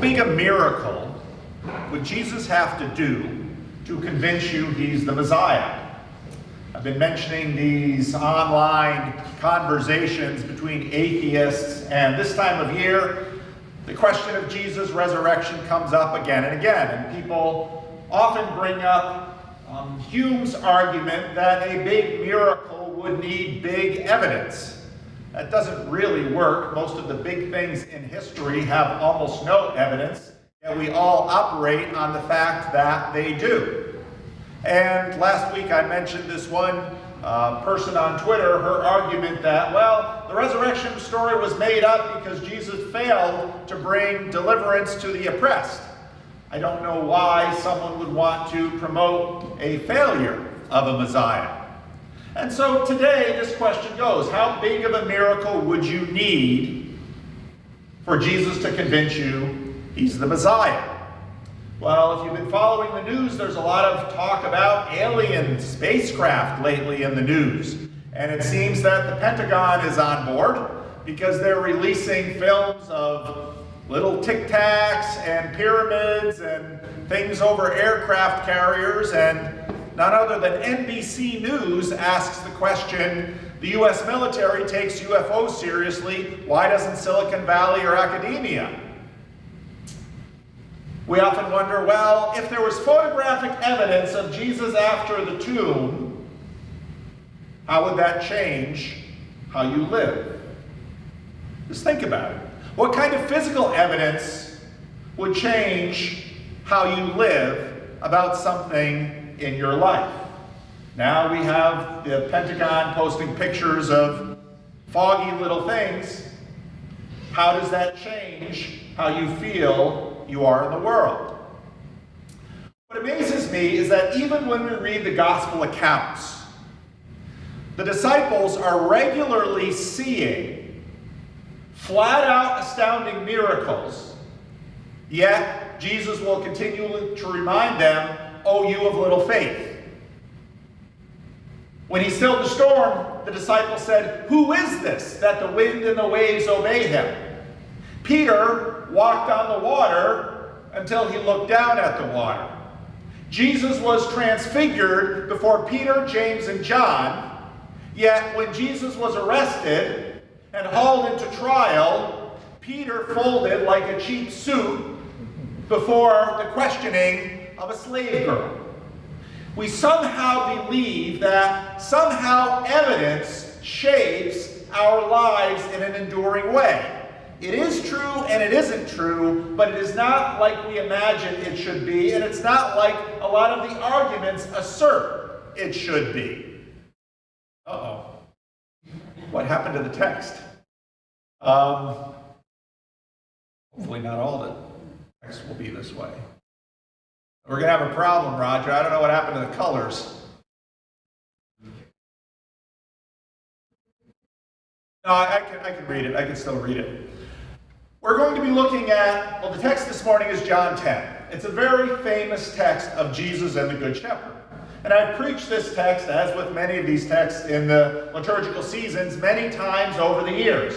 big a miracle would Jesus have to do to convince you he's the Messiah? I've been mentioning these online conversations between atheists, and this time of year, the question of Jesus' resurrection comes up again and again, and people often bring up Hume's argument that a big miracle would need big evidence. That doesn't really work. Most of the big things in history have almost no evidence, and we all operate on the fact that they do. And last week I mentioned this one person on Twitter, her argument that, well, the resurrection story was made up because Jesus failed to bring deliverance to the oppressed. I don't know why someone would want to promote a failure of a Messiah. And so today this question goes, how big of a miracle would you need for Jesus to convince you he's the Messiah? Well, if you've been following the news, there's a lot of talk about alien spacecraft lately in the news. And it seems that the Pentagon is on board because they're releasing films of little Tic Tacs and pyramids and things over aircraft carriers. And none other than NBC News asks the question, the U.S. military takes UFOs seriously, why doesn't Silicon Valley or academia? We often wonder, well, if there was photographic evidence of Jesus after the tomb, how would that change how you live? Just think about it. What kind of physical evidence would change how you live about something in your life? Now we have the Pentagon posting pictures of foggy little things. How does that change how you feel you are in the world? What amazes me is that even when we read the gospel accounts, the disciples are regularly seeing flat out astounding miracles, yet Jesus will continue to remind them, "Oh, you of little faith." When he stilled the storm, the disciples said, "Who is this that the wind and the waves obey him?" Peter walked on the water until he looked down at the water. Jesus was transfigured before Peter, James, and John, yet when Jesus was arrested and hauled into trial, Peter folded like a cheap suit before the questioning of a slave girl. We somehow believe that somehow evidence shapes our lives in an enduring way. It is true and it isn't true, but it is not like we imagine it should be, and it's not like a lot of the arguments assert it should be. Uh-oh. What happened to the text? Hopefully not all the text will be this way. We're going to have a problem, Roger. I don't know what happened to the colors. No, I can read it. I can still read it. We're going to be looking at, well, the text this morning is John 10. It's a very famous text of Jesus and the Good Shepherd. And I've preached this text, as with many of these texts in the liturgical seasons, many times over the years.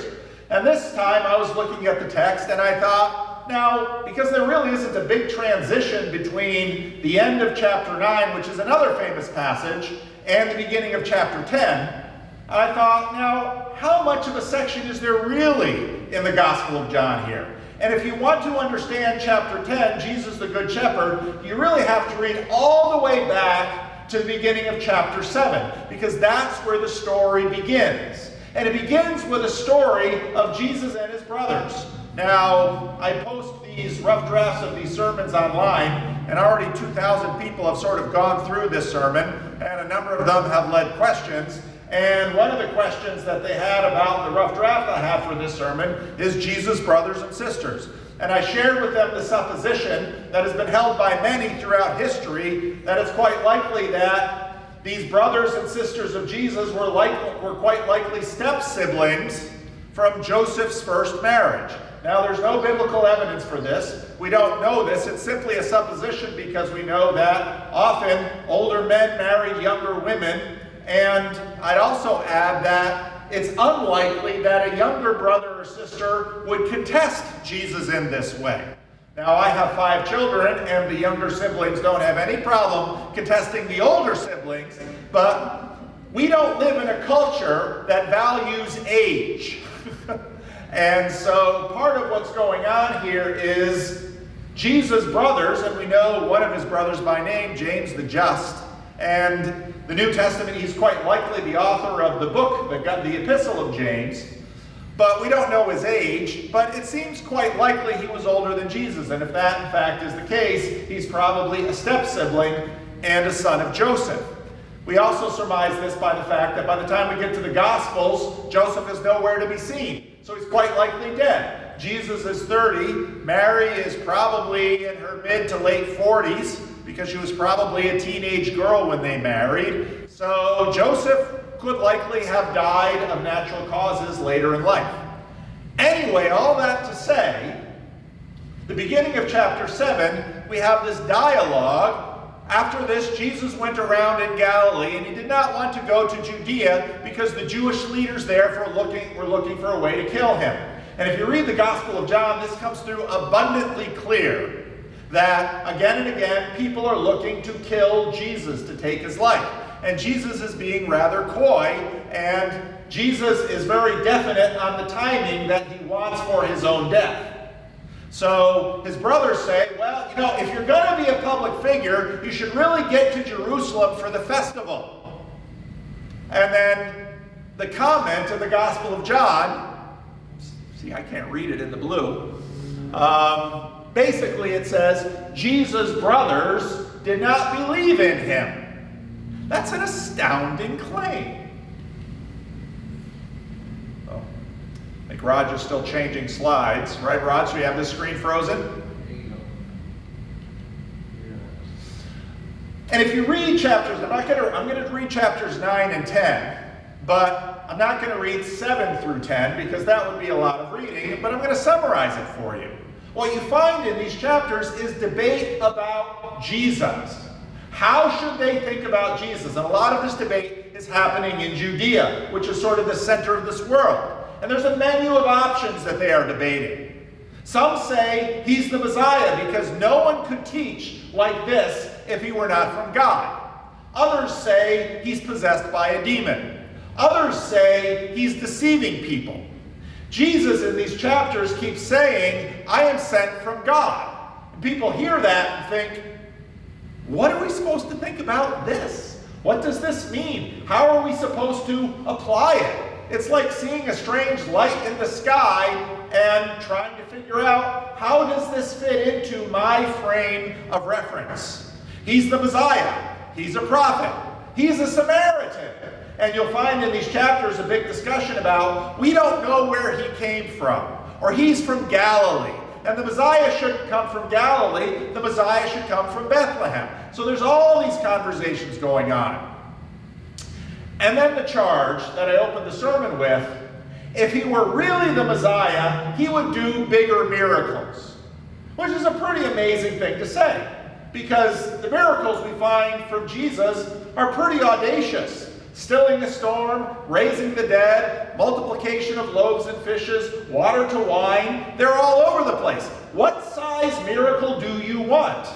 And this time I was looking at the text and I thought, now, because there really isn't a big transition between the end of chapter 9, which is another famous passage, and the beginning of chapter 10, I thought, now, how much of a section is there really in the Gospel of John here? And if you want to understand chapter 10, Jesus the Good Shepherd, you really have to read all the way back to the beginning of chapter 7, because that's where the story begins. And it begins with a story of Jesus and his brothers. Now, I post these rough drafts of these sermons online, and already 2,000 people have sort of gone through this sermon, and a number of them have led questions. And one of the questions that they had about the rough draft I have for this sermon is Jesus' brothers and sisters. And I shared with them the supposition that has been held by many throughout history that it's quite likely that these brothers and sisters of Jesus were quite likely step-siblings from Joseph's first marriage. Now, there's no biblical evidence for this. We don't know this. It's simply a supposition because we know that often older men married younger women. And I'd also add that it's unlikely that a younger brother or sister would contest Jesus in this way. Now, I have 5 children, and the younger siblings don't have any problem contesting the older siblings, but we don't live in a culture that values age. And so part of what's going on here is Jesus' brothers, and we know one of his brothers by name, James the Just, and the New Testament, he's quite likely the author of the book, the Epistle of James, but we don't know his age, but it seems quite likely he was older than Jesus, and if that in fact is the case, he's probably a step-sibling and a son of Joseph. We also surmise this by the fact that by the time we get to the Gospels, Joseph is nowhere to be seen, so he's quite likely dead. Jesus is 30, Mary is probably in her mid to late 40s, because she was probably a teenage girl when they married. So Joseph could likely have died of natural causes later in life. Anyway, all that to say, the beginning of chapter 7, we have this dialogue. After this, Jesus went around in Galilee, and he did not want to go to Judea because the Jewish leaders there were looking for a way to kill him. And if you read the Gospel of John, this comes through abundantly clear that again and again, people are looking to kill Jesus, to take his life. And Jesus is being rather coy, and Jesus is very definite on the timing that he wants for his own death. So his brothers say, well, if you're going to be a public figure, you should really get to Jerusalem for the festival. And then the comment in the Gospel of John, see, I can't read it in the blue, basically it says, Jesus' brothers did not believe in him. That's an astounding claim. Oh, I think Raj is still changing slides. Right, Raj? So you have this screen frozen? And if you read chapters, I'm going to read chapters 9 and 10, but I'm not going to read 7 through 10 because that would be a lot of reading, but I'm going to summarize it for you. What you find in these chapters is debate about Jesus. How should they think about Jesus? And a lot of this debate is happening in Judea, which is sort of the center of this world. And there's a menu of options that they are debating. Some say he's the Messiah because no one could teach like this if he were not from God. Others say he's possessed by a demon. Others say he's deceiving people. Jesus in these chapters keeps saying, I am sent from God. And people hear that and think, what are we supposed to think about this? What does this mean? How are we supposed to apply it? It's like seeing a strange light in the sky and trying to figure out, how does this fit into my frame of reference? He's the Messiah. He's a prophet. He's a Samaritan. And you'll find in these chapters a big discussion about, we don't know where he came from, or he's from Galilee. And the Messiah shouldn't come from Galilee. The Messiah should come from Bethlehem. So there's all these conversations going on. And then the charge that I opened the sermon with, if he were really the Messiah, he would do bigger miracles. Which is a pretty amazing thing to say, because the miracles we find from Jesus are pretty audacious. Stilling a storm, raising the dead, multiplication of loaves and fishes, water to wine. They're all over the place. What size miracle do you want?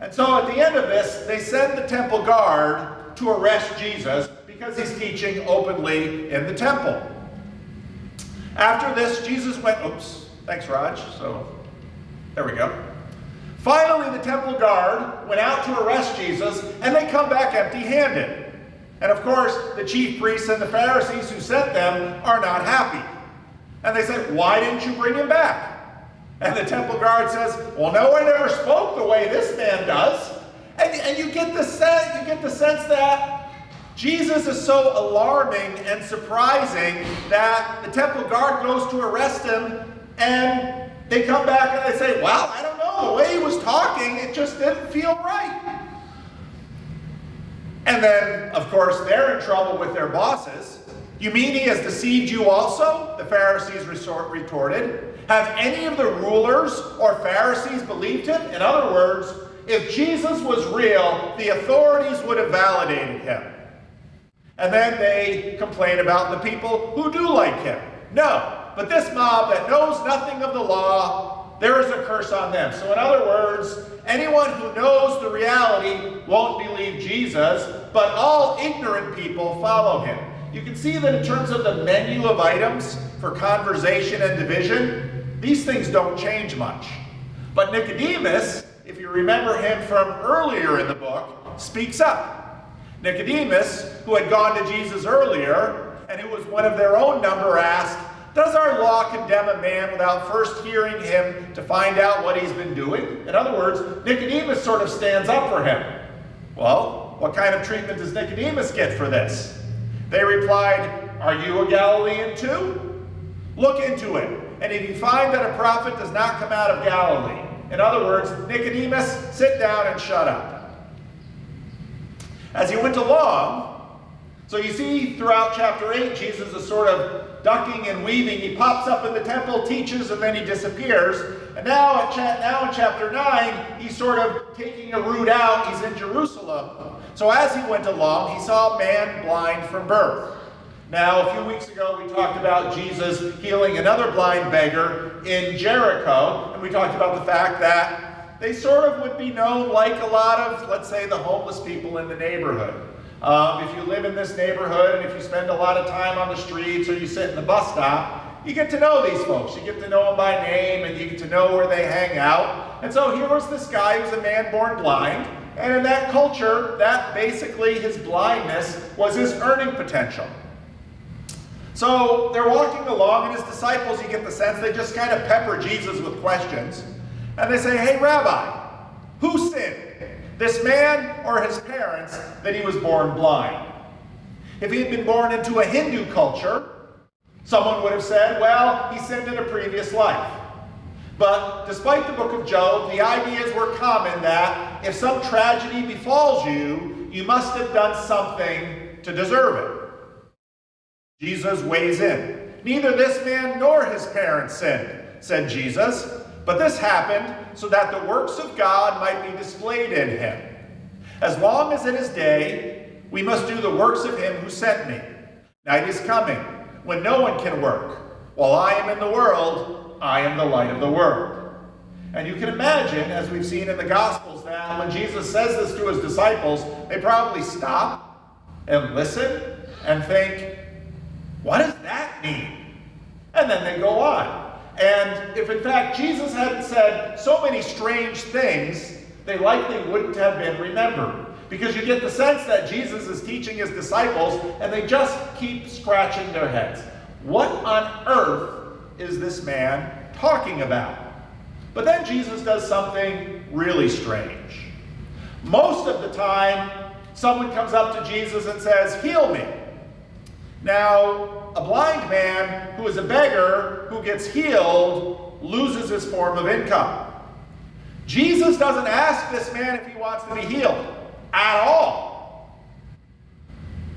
And so at the end of this, they send the temple guard to arrest Jesus because he's teaching openly in the temple. After this, Jesus went, oops, thanks Raj, so there we go. Finally, the temple guard went out to arrest Jesus, and they come back empty-handed. And of course, the chief priests and the Pharisees who sent them are not happy. And they say, why didn't you bring him back? And the temple guard says, well, no one ever spoke the way this man does. And you get the sense that Jesus is so alarming and surprising that the temple guard goes to arrest him, and they come back and they say, well, I don't know, the way he was talking, it just didn't feel right. And then, of course, they're in trouble with their bosses. You mean he has deceived you also? The Pharisees retorted. Have any of the rulers or Pharisees believed him? In other words, if Jesus was real, the authorities would have validated him. And then they complain about the people who do like him. No, but this mob that knows nothing of the law there is a curse on them. So in other words, anyone who knows the reality won't believe Jesus, but all ignorant people follow him. You can see that in terms of the menu of items for conversation and division, these things don't change much. But Nicodemus, if you remember him from earlier in the book, speaks up. Nicodemus, who had gone to Jesus earlier, and who was one of their own number, asked, "Does our law condemn a man without first hearing him to find out what he's been doing?" In other words, Nicodemus sort of stands up for him. Well, what kind of treatment does Nicodemus get for this? They replied, "Are you a Galilean too? Look into it, and if you find that a prophet does not come out of Galilee." In other words, Nicodemus, sit down and shut up. As he went along, so you see throughout chapter 8, Jesus is sort of ducking and weaving. He pops up in the temple, teaches, and then he disappears. And now in chapter 9, he's sort of taking a route out. He's in Jerusalem. So as he went along, he saw a man blind from birth. Now, a few weeks ago, we talked about Jesus healing another blind beggar in Jericho. And we talked about the fact that they sort of would be known like a lot of, let's say, the homeless people in the neighborhood. If you live in this neighborhood and if you spend a lot of time on the streets or you sit in the bus stop, you get to know these folks. You get to know them by name and you get to know where they hang out. And so here was this guy who's a man born blind. And in that culture, that basically his blindness was his earning potential. So they're walking along, and his disciples, you get the sense, they just kind of pepper Jesus with questions. And they say, "Hey, Rabbi, who sinned, this man or his parents, that he was born blind?" If he had been born into a Hindu culture, someone would have said, well, he sinned in a previous life. But despite the book of Job, the ideas were common that if some tragedy befalls you, you must have done something to deserve it. Jesus weighs in. "Neither this man nor his parents sinned," said Jesus, "but this happened so that the works of God might be displayed in him. As long as it is day, we must do the works of him who sent me. Night is coming, when no one can work. While I am in the world, I am the light of the world." And you can imagine, as we've seen in the Gospels, that when Jesus says this to his disciples, they probably stop and listen and think, what does that mean? And then they go on. And if in fact Jesus hadn't said so many strange things, they likely wouldn't have been remembered. Because you get the sense that Jesus is teaching his disciples and they just keep scratching their heads. What on earth is this man talking about? But then Jesus does something really strange. Most of the time, someone comes up to Jesus and says, "Heal me." Now, a blind man who is a beggar who gets healed loses his form of income. Jesus doesn't ask this man if he wants to be healed at all.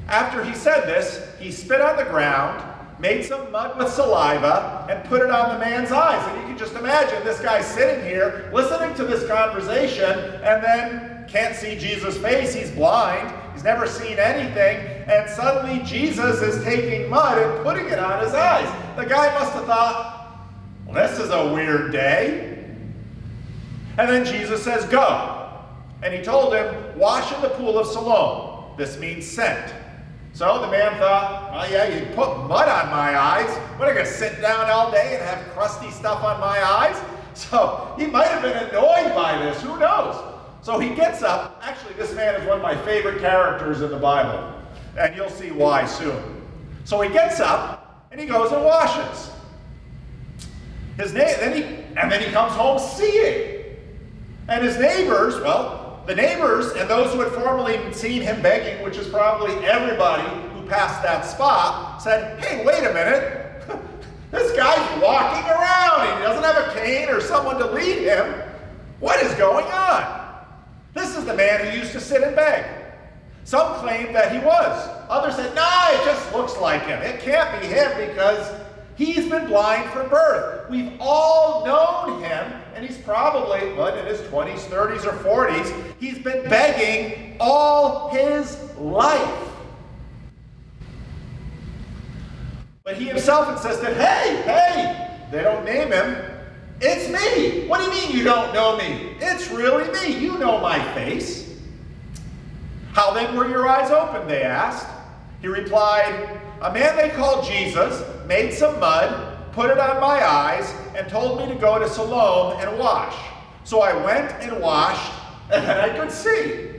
After he said this, he spit on the ground, made some mud with saliva, and put it on the man's eyes. And you can just imagine this guy sitting here, listening to this conversation, and then can't see Jesus' face. He's blind. He's never seen anything. And suddenly Jesus is taking mud and putting it on his eyes. The guy must have thought, well, this is a weird day. And then Jesus says, "Go." And he told him, "Wash in the pool of Siloam." This means sent. So the man thought, oh yeah, you put mud on my eyes. What, am I going to sit down all day and have crusty stuff on my eyes? So he might have been annoyed by this. Who knows? So he gets up. Actually, this man is one of my favorite characters in the Bible. And you'll see why soon. So he gets up and he goes and washes. Then he comes home seeing. And his neighbors, well, the neighbors and those who had formerly seen him begging, which is probably everybody who passed that spot, said, "Hey, wait a minute. This guy's walking around. He doesn't have a cane or someone to lead him. What is going on? This is the man who used to sit and beg." Some claimed that he was. Others said, "No, it just looks like him. It can't be him because he's been blind from birth. We've all known him, and he's probably, in his 20s, 30s, or 40s. He's been begging all his life." But he himself insisted, hey, they don't name him. It's me. What do you mean you don't know me? It's really me. You know my face. How then were your eyes opened, they asked. He replied, a man they called Jesus made some mud, put it on my eyes, and told me to go to Siloam and wash. So I went and washed, and then I could see.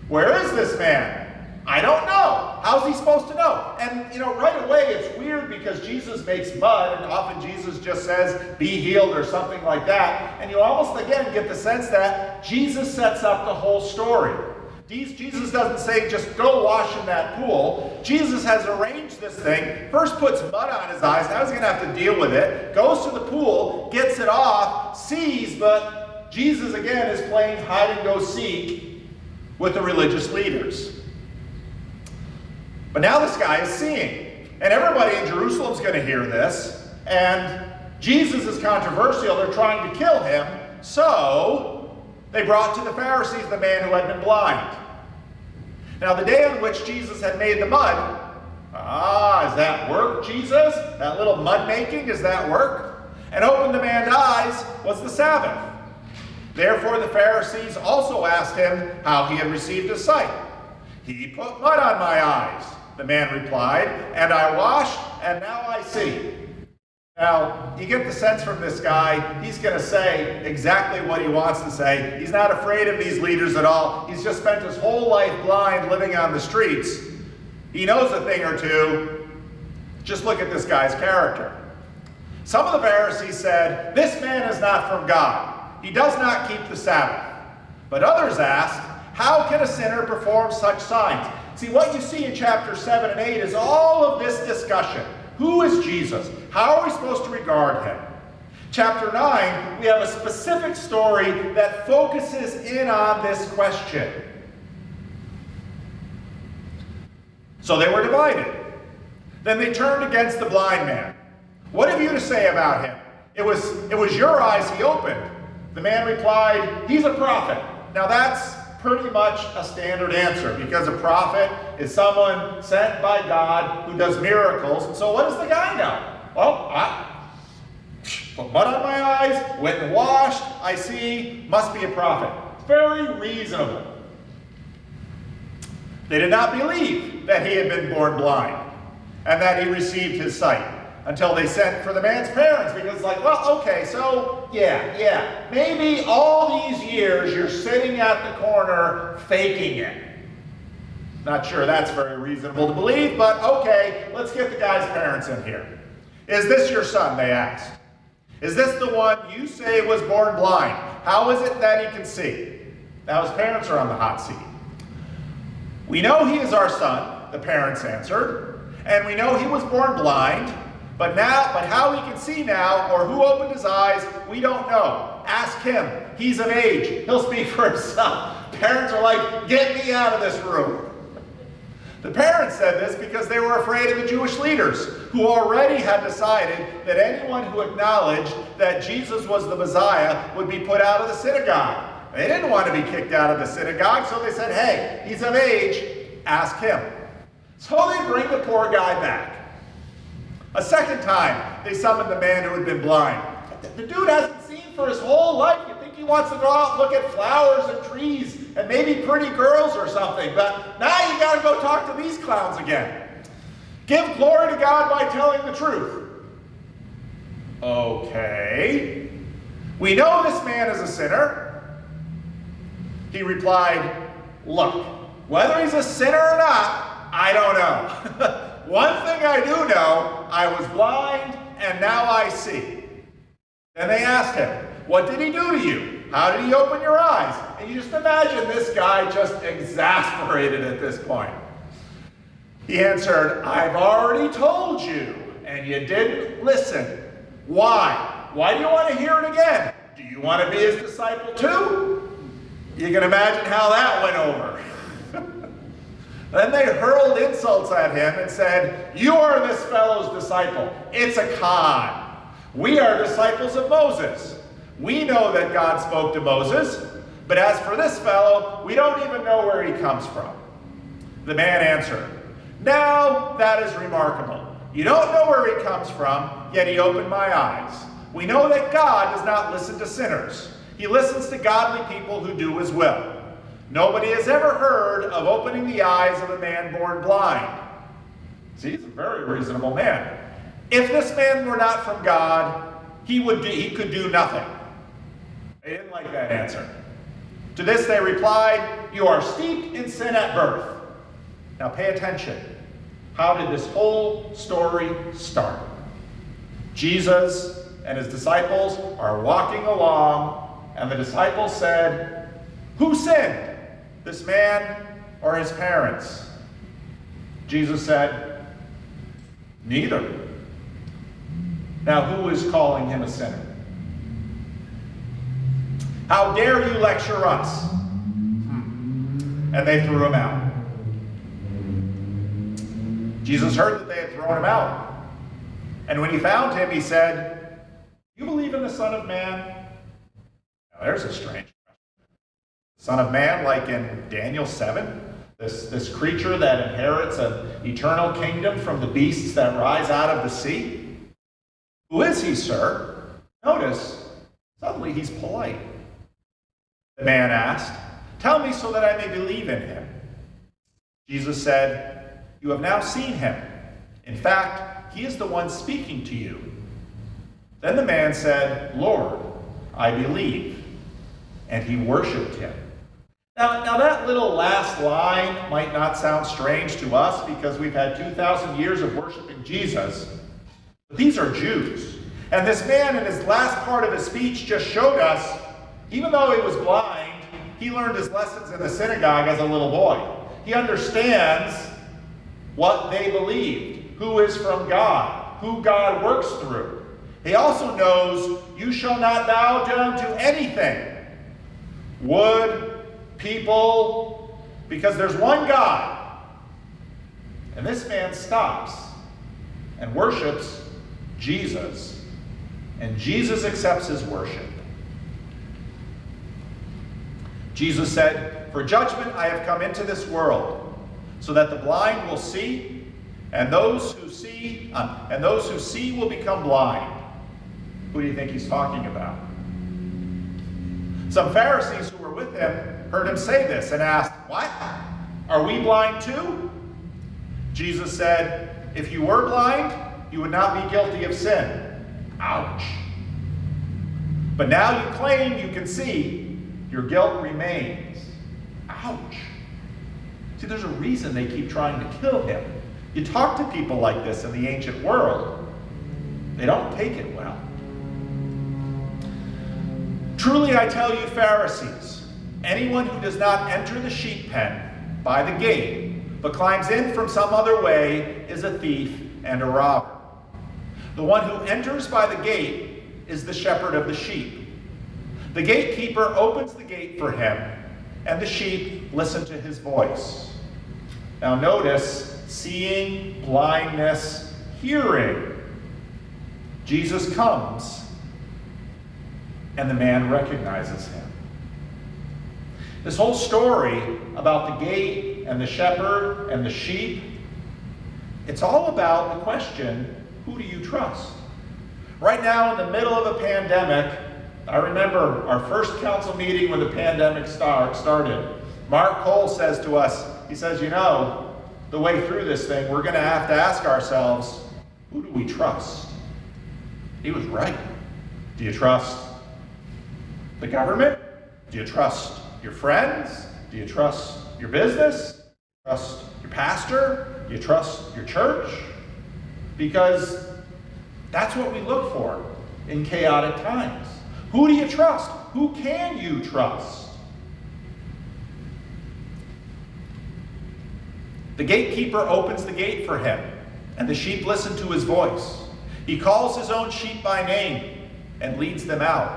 Where is this man? I don't know. How's he supposed to know? And, right away it's weird because Jesus makes mud, and often Jesus just says, be healed or something like that. And you almost, again, get the sense that Jesus sets up the whole story. Jesus doesn't say, just go wash in that pool. Jesus has arranged this thing. First puts mud on his eyes. Now he's going to have to deal with it. Goes to the pool, gets it off, sees, but Jesus, again, is playing hide-and-go-seek with the religious leaders. But now this guy is seeing. And everybody in Jerusalem is going to hear this. And Jesus is controversial. They're trying to kill him. So they brought to the Pharisees the man who had been blind. Now the day on which Jesus had made the mud, is that work, Jesus? That little mud making, is that work? And opened the man's eyes was the Sabbath. Therefore the Pharisees also asked him how he had received his sight. He put mud on my eyes, the man replied, and I washed, and now I see. Now, you get the sense from this guy, he's going to say exactly what he wants to say. He's not afraid of these leaders at all. He's just spent his whole life blind, living on the streets. He knows a thing or two. Just look at this guy's character. Some of the Pharisees said, this man is not from God. He does not keep the Sabbath. But others asked, how can a sinner perform such signs? See, what you see in chapter 7 and 8 is all of this discussion. Who is Jesus? How are we supposed to regard him? Chapter 9, we have a specific story that focuses in on this question. So they were divided. Then they turned against the blind man. What have you to say about him? It was your eyes he opened. The man replied, he's a prophet. Now that's pretty much a standard answer, because a prophet is someone sent by God who does miracles. So what does the guy know? Well, I put mud on my eyes, went and washed, I see, must be a prophet. Very reasonable. They did not believe that he had been born blind and that he received his sight until they sent for the man's parents, because okay, so yeah, maybe all these years you're sitting at the corner faking it. Not sure that's very reasonable to believe, but okay, let's get the guy's parents in here. Is this your son, they asked. Is this the one you say was born blind? How is it that he can see? Now his parents are on the hot seat. We know he is our son, the parents answered, and we know he was born blind, but how he can see now, or who opened his eyes, we don't know. Ask him. He's of age. He'll speak for himself. Parents are like, get me out of this room. The parents said this because they were afraid of the Jewish leaders, who already had decided that anyone who acknowledged that Jesus was the Messiah would be put out of the synagogue. They didn't want to be kicked out of the synagogue, so they said, hey, he's of age, ask him. So they bring the poor guy back. A second time, they summoned the man who had been blind. The dude hasn't seen for his whole life. You think he wants to go out and look at flowers and trees and maybe pretty girls or something, but now you got to go talk to these clowns again. Give glory to God by telling the truth. Okay. We know this man is a sinner. He replied, look, whether he's a sinner or not, I don't know. One thing I do know, I was blind and now I see. Then they asked him, what did he do to you? How did he open your eyes? And you just imagine this guy just exasperated at this point. He answered, I've already told you, and you didn't listen. Why? Why do you want to hear it again? Do you want to be his disciple too? You can imagine how that went over. Then they hurled insults at him and said, you are this fellow's disciple. It's a con. We are disciples of Moses. We know that God spoke to Moses, but as for this fellow, we don't even know where he comes from. The man answered, now that is remarkable. You don't know where he comes from, yet he opened my eyes. we know that God does not listen to sinners. He listens to godly people who do his will. Nobody has ever heard of opening the eyes of a man born blind. See, he's a very reasonable man. If this man were not from God, he could do nothing. They didn't like that answer. To this they replied, "You are steeped in sin at birth." Now pay attention. How did this whole story start? Jesus and his disciples are walking along, and the disciples said, "Who sinned, this man or his parents?" Jesus said, "Neither." Now who is calling him a sinner? "How dare you lecture us?" And they threw him out. Jesus heard that they had thrown him out. And when he found him, he said, "You believe in the Son of Man?" Now there's a strange question. Son of Man, like in Daniel 7? This creature that inherits an eternal kingdom from the beasts that rise out of the sea? "Who is he, sir?" Notice, suddenly he's polite. The man asked, "Tell me so that I may believe in him." Jesus said, "You have now seen him. In fact, he is the one speaking to you." Then the man said, "Lord, I believe." And he worshipped him. Now that little last line might not sound strange to us because we've had 2,000 years of worshiping Jesus. But these are Jews. And this man in his last part of his speech just showed us, even though he was blind, he learned his lessons in the synagogue as a little boy. He understands what they believed, who is from God, who God works through. He also knows you shall not bow down to anything, wood, people, because there's one God. And this man stops and worships Jesus, and Jesus accepts his worship. Jesus said, "For judgment I have come into this world, so that the blind will see, and those who see will become blind." Who do you think he's talking about? Some Pharisees who were with him heard him say this and asked, "What? Are we blind too?" Jesus said, "If you were blind, you would not be guilty of sin." Ouch. But now you claim you can see, your guilt remains. Ouch. See, there's a reason they keep trying to kill him. You talk to people like this in the ancient world, they don't take it well. "Truly I tell you, Pharisees, anyone who does not enter the sheep pen by the gate, but climbs in from some other way, is a thief and a robber. The one who enters by the gate is the shepherd of the sheep. The gatekeeper opens the gate for him, and the sheep listen to his voice." Now notice, seeing, blindness, hearing. Jesus comes, and the man recognizes him. This whole story about the gate and the shepherd and the sheep, it's all about the question, who do you trust? Right now, in the middle of a pandemic, I remember our first council meeting when the pandemic started. Mark Cole says to us, he says, the way through this thing, we're going to have to ask ourselves, who do we trust? He was right. Do you trust the government? Do you trust your friends? Do you trust your business? Do you trust your pastor? Do you trust your church? Because that's what we look for in chaotic times. Who do you trust? Who can you trust? The gatekeeper opens the gate for him, and the sheep listen to his voice. He calls his own sheep by name and leads them out.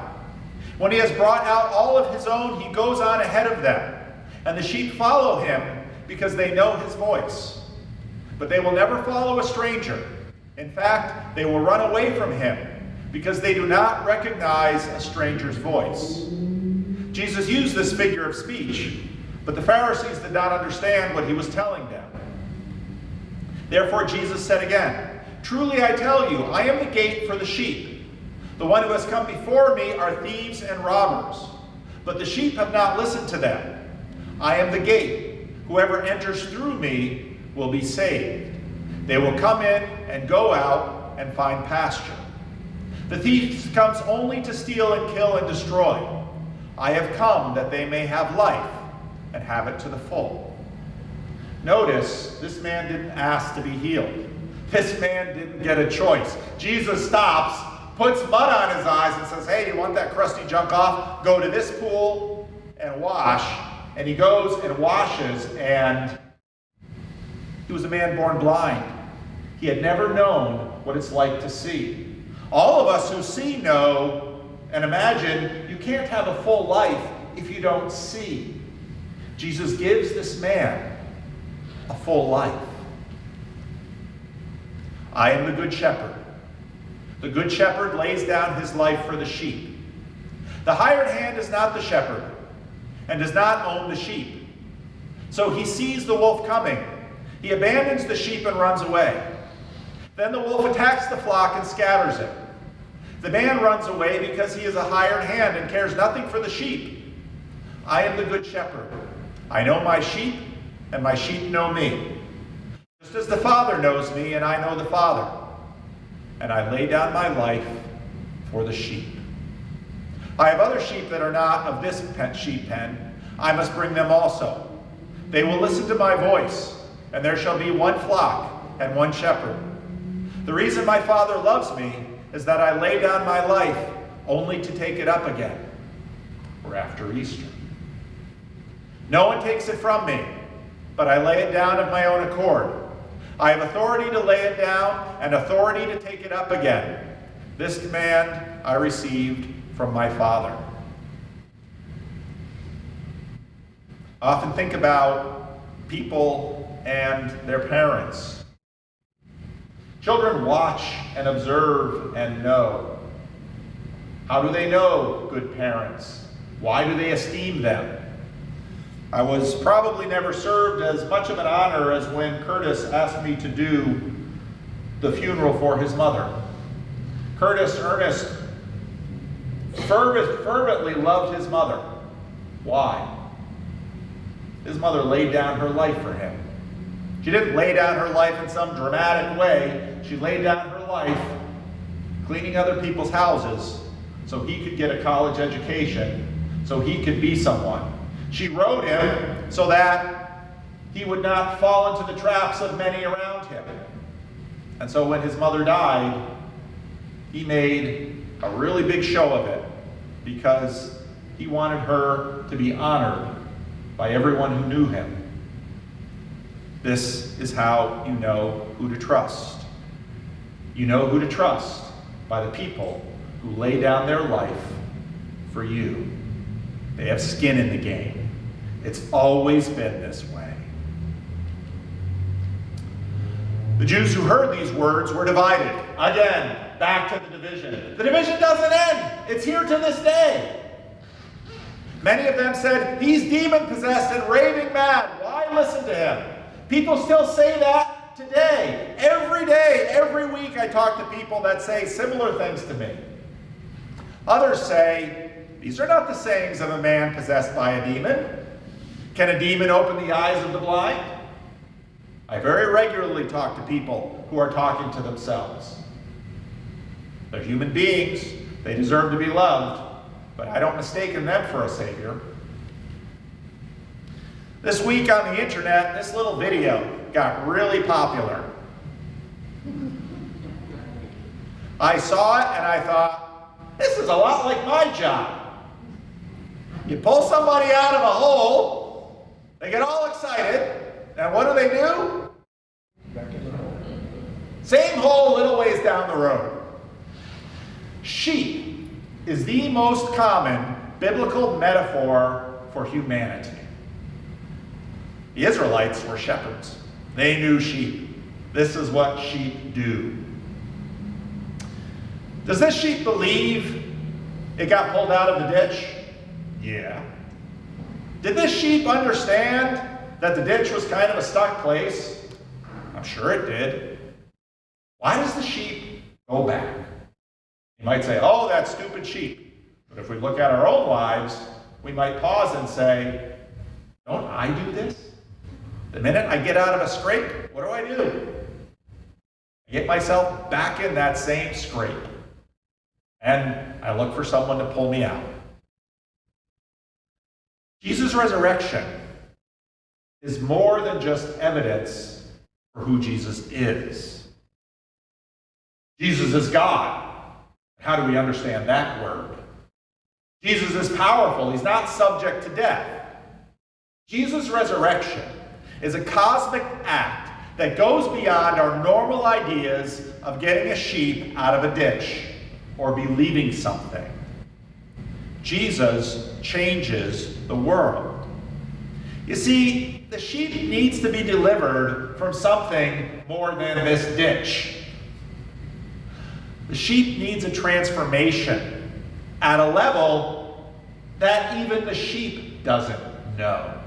When he has brought out all of his own, he goes on ahead of them, and the sheep follow him because they know his voice. But they will never follow a stranger. In fact, they will run away from him because they do not recognize a stranger's voice. Jesus used this figure of speech, but the Pharisees did not understand what he was telling them. Therefore Jesus said again, "Truly I tell you, I am the gate for the sheep. The one who has come before me are thieves and robbers, but the sheep have not listened to them. I am the gate. Whoever enters through me will be saved. They will come in and go out and find pasture. The thief comes only to steal and kill and destroy. I have come that they may have life and have it to the full. Notice, this man didn't ask to be healed. This man didn't get a choice. Jesus stops, puts mud on his eyes and says, hey, you want that crusty junk off? Go to this pool and wash. And he goes and washes, and he was a man born blind. He had never known what it's like to see. All of us who see know and imagine you can't have a full life if you don't see. Jesus gives this man a full life. I am the good shepherd. The good shepherd lays down his life for the sheep. The hired hand is not the shepherd and does not own the sheep. So he sees the wolf coming. He abandons the sheep and runs away. Then the wolf attacks the flock and scatters it. The man runs away because he is a hired hand and cares nothing for the sheep. I am the good shepherd. I know my sheep, and my sheep know me. Just as the Father knows me, and I know the Father. And I lay down my life for the sheep. I have other sheep that are not of this sheep pen. I must bring them also. They will listen to my voice, and there shall be one flock and one shepherd. The reason my Father loves me is that I lay down my life only to take it up again. We're after Easter. No one takes it from me, but I lay it down of my own accord. I have authority to lay it down and authority to take it up again. This command I received from my Father. I often think about people and their parents. Children watch and observe and know. How do they know good parents? Why do they esteem them? I was probably never served as much of an honor as when Curtis asked me to do the funeral for his mother. Ernest fervently loved his mother. Why? His mother laid down her life for him. She didn't lay down her life in some dramatic way. She laid down her life cleaning other people's houses so he could get a college education, so he could be someone. She wrote him so that he would not fall into the traps of many around him. And so when his mother died, he made a really big show of it because he wanted her to be honored by everyone who knew him. This is how you know who to trust. You know who to trust by the people who lay down their life for you. They have skin in the game. It's always been this way. The Jews who heard these words were divided. Again, back to the division. The division doesn't end. It's here to this day. Many of them said, he's demon-possessed and raving mad. Why listen to him? People still say that today. Every day, every week, I talk to people that say similar things to me. Others say, these are not the sayings of a man possessed by a demon. Can a demon open the eyes of the blind? I very regularly talk to people who are talking to themselves. They're human beings. They deserve to be loved, but I don't mistake them for a savior. This week on the internet, this little video got really popular. I saw it and I thought, this is a lot like my job. You pull somebody out of a hole, they get all excited, and what do? Back in the hole. Same hole, little ways down the road. Sheep is the most common biblical metaphor for humanity. The Israelites were shepherds. They knew sheep. This is what sheep do. Does this sheep believe it got pulled out of the ditch? Yeah. Did this sheep understand that the ditch was kind of a stuck place? I'm sure it did. Why does the sheep go back? You might say, oh, that stupid sheep. But if we look at our own lives, we might pause and say, don't I do this? The minute I get out of a scrape, what do? I get myself back in that same scrape. And I look for someone to pull me out. Jesus' resurrection is more than just evidence for who Jesus is. Jesus is God. How do we understand that word? Jesus is powerful. He's not subject to death. Jesus' resurrection is a cosmic act that goes beyond our normal ideas of getting a sheep out of a ditch or believing something. Jesus changes the world. You see, the sheep needs to be delivered from something more than this ditch. The sheep needs a transformation at a level that even the sheep doesn't know.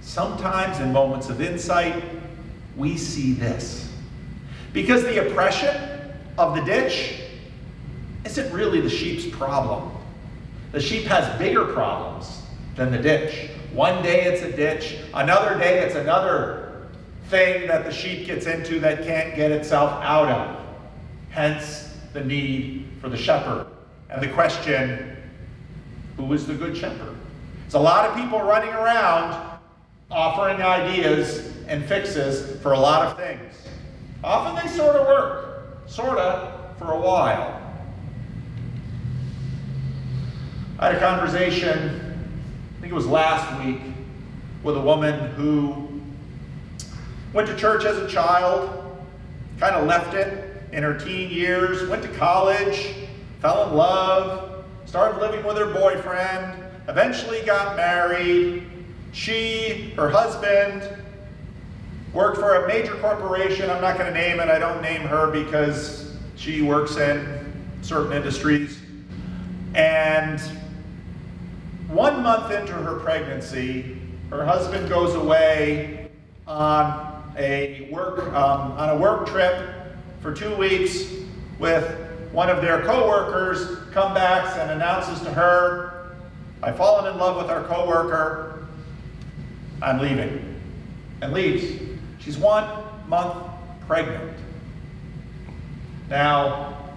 Sometimes in moments of insight, we see this. Because the oppression of the ditch isn't really the sheep's problem. The sheep has bigger problems than the ditch. One day it's a ditch, another day it's another thing that the sheep gets into that can't get itself out of. Hence the need for the shepherd. And the question, who is the good shepherd? There's a lot of people running around offering ideas and fixes for a lot of things. Often they sort of work, for a while. I had a conversation, I think it was last week, with a woman who went to church as a child, kind of left it in her teen years, went to college, fell in love, started living with her boyfriend, eventually got married. She, her husband, worked for a major corporation. I'm not going to name it. I don't name her because she works in certain industries. And 1 month into her pregnancy, her husband goes away on a work trip for 2 weeks with one of their co-workers, comes back and announces to her, I've fallen in love with our co-worker, I'm leaving, and leaves. She's 1 month pregnant. Now,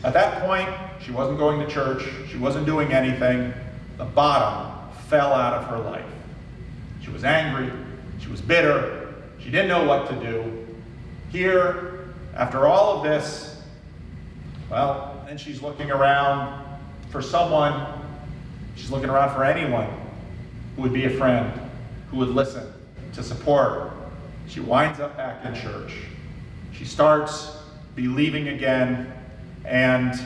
at that point, she wasn't going to church, she wasn't doing anything. The bottom fell out of her life. She was angry, she was bitter, she didn't know what to do. Here, after all of this, well, then she's looking around for someone, she's looking around for anyone who would be a friend, who would listen, to support. She winds up back in church. She starts believing again, and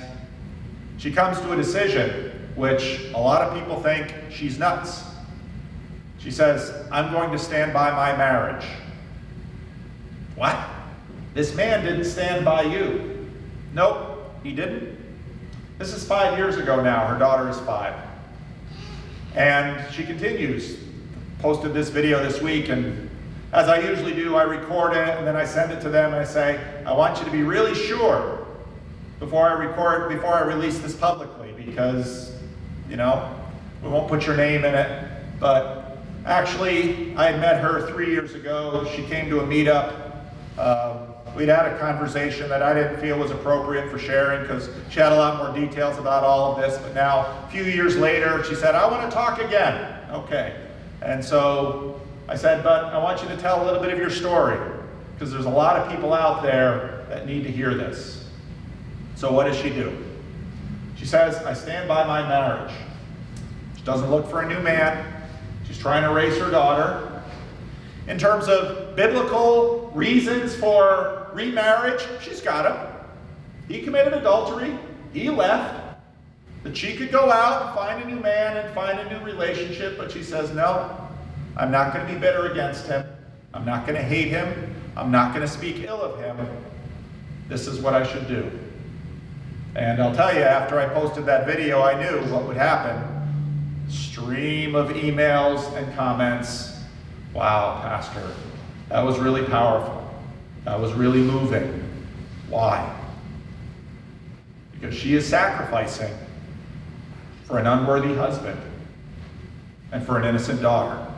she comes to a decision, which a lot of people think she's nuts. She says, I'm going to stand by my marriage. What? This man didn't stand by you. Nope, he didn't. This is 5 years ago now. Her daughter is 5. And she continues. Posted this video this week, and as I usually do, I record it and then I send it to them and I say, I want you to be really sure before I release this publicly, because, we won't put your name in it. But actually, I had met her 3 years ago. She came to a meetup. We'd had a conversation that I didn't feel was appropriate for sharing because she had a lot more details about all of this. But now, a few years later, she said, I want to talk again. Okay. And so I said, but I want you to tell a little bit of your story, because there's a lot of people out there that need to hear this. So what does she do? She says, I stand by my marriage. She doesn't look for a new man. She's trying to raise her daughter. In terms of biblical reasons for remarriage, she's got him. He committed adultery. He left. That she could go out and find a new man and find a new relationship, but she says, no, I'm not going to be bitter against him. I'm not going to hate him. I'm not going to speak ill of him. This is what I should do. And I'll tell you, after I posted that video, I knew what would happen. Stream of emails and comments. Wow, Pastor, that was really powerful. That was really moving. Why? Because she is sacrificing for an unworthy husband and for an innocent daughter.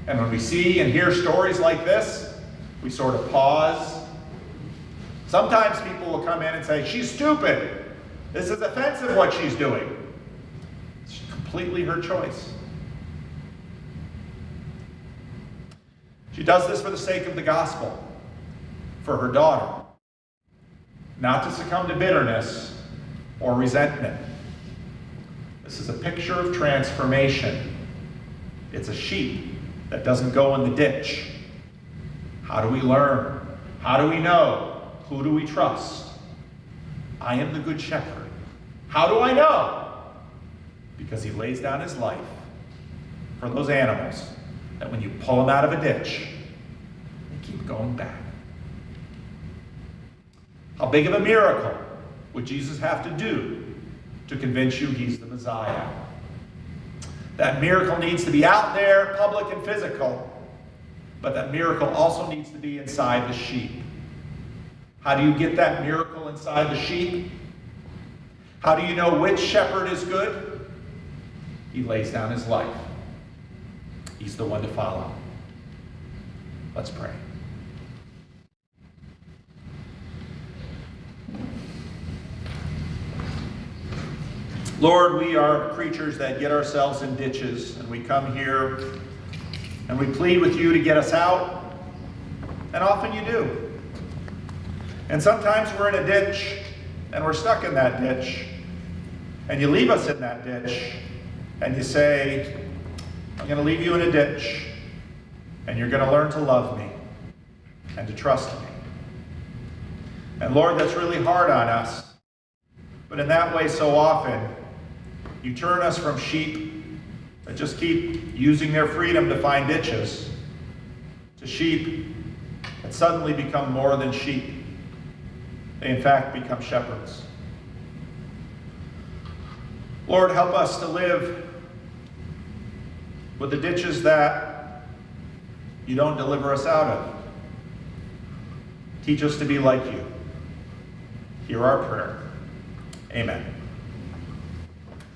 And when we see and hear stories like this, we sort of pause. Sometimes people will come in and say, she's stupid. This is offensive what she's doing. It's completely her choice. She does this for the sake of the gospel, for her daughter, not to succumb to bitterness or resentment. This is a picture of transformation. It's a sheep that doesn't go in the ditch. How do we learn? How do we know? Who do we trust? I am the good shepherd. How do I know? Because he lays down his life for those animals that when you pull them out of a ditch, they keep going back. How big of a miracle would Jesus have to do to convince you he's the Messiah? That miracle needs to be out there, public and physical, but that miracle also needs to be inside the sheep. How do you get that miracle inside the sheep? How do you know which shepherd is good? He lays down his life. He's the one to follow. Let's pray. Lord, we are creatures that get ourselves in ditches, and we come here and we plead with you to get us out, and often you do. And sometimes we're in a ditch, and we're stuck in that ditch, and you leave us in that ditch, and you say, I'm going to leave you in a ditch, and you're going to learn to love me and to trust me. And Lord, that's really hard on us. But in that way, so often, you turn us from sheep that just keep using their freedom to find ditches to sheep that suddenly become more than sheep. They in fact become shepherds. Lord, help us to live with the ditches that you don't deliver us out of. Teach us to be like you. Hear our prayer. Amen.